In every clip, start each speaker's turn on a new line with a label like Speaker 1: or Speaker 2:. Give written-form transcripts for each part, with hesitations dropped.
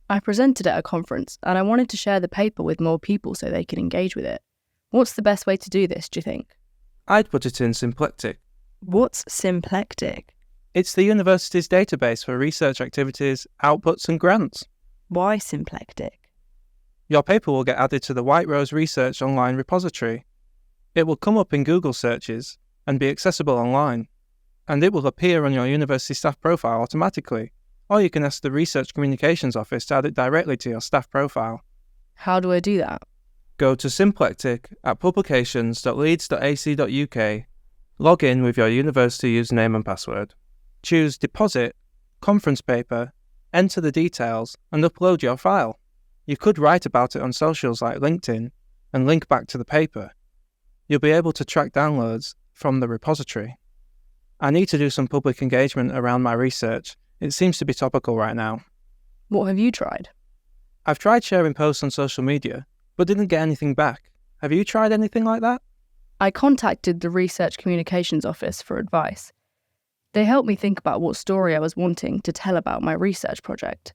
Speaker 1: I presented at a conference and I wanted to share the paper with more people so they could engage with it. What's the best way to do this, do you think?
Speaker 2: I'd put it in Symplectic.
Speaker 1: What's Symplectic?
Speaker 2: It's the university's database for research activities, outputs and grants.
Speaker 1: Why Symplectic?
Speaker 2: Your paper will get added to the White Rose Research online repository. It will come up in Google searches and be accessible online. And it will appear on your university staff profile automatically, or you can ask the Research Communications Office to add it directly to your staff profile.
Speaker 1: How do I do that?
Speaker 2: Go to Symplectic at publications.leeds.ac.uk, log in with your university username and password, choose Deposit, Conference Paper, enter the details and upload your file. You could write about it on socials like LinkedIn and link back to the paper. You'll be able to track downloads from the repository. I need to do some public engagement around my research. It seems to be topical right now.
Speaker 1: What have you tried?
Speaker 2: I've tried sharing posts on social media, but didn't get anything back. Have you tried anything like that?
Speaker 1: I contacted the Research Communications Office for advice. They helped me think about what story I was wanting to tell about my research project.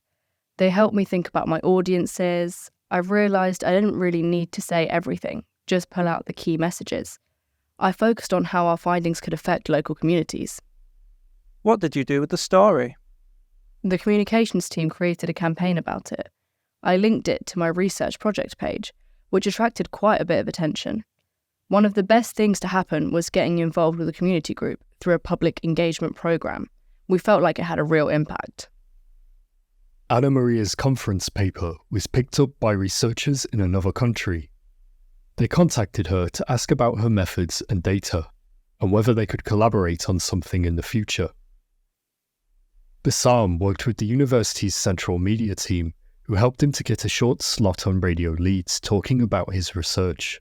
Speaker 1: They helped me think about my audiences. I've realised I didn't really need to say everything, just pull out the key messages. I focused on how our findings could affect local communities.
Speaker 2: What did you do with the story?
Speaker 1: The communications team created a campaign about it. I linked it to my research project page, which attracted quite a bit of attention. One of the best things to happen was getting involved with a community group through a public engagement programme. We felt like it had a real impact.
Speaker 3: Anna Maria's conference paper was picked up by researchers in another country. They contacted her to ask about her methods and data, and whether they could collaborate on something in the future. Bassam worked with the university's central media team, who helped him to get a short slot on Radio Leeds talking about his research.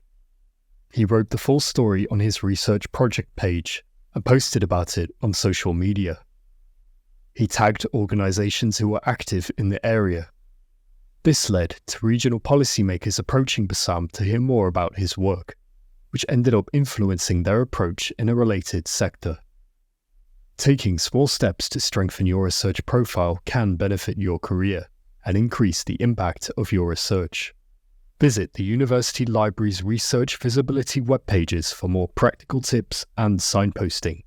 Speaker 3: He wrote the full story on his research project page and posted about it on social media. He tagged organisations who were active in the area. This led to regional policymakers approaching Bassam to hear more about his work, which ended up influencing their approach in a related sector. Taking small steps to strengthen your research profile can benefit your career and increase the impact of your research. Visit the University Library's Research Visibility web pages for more practical tips and signposting.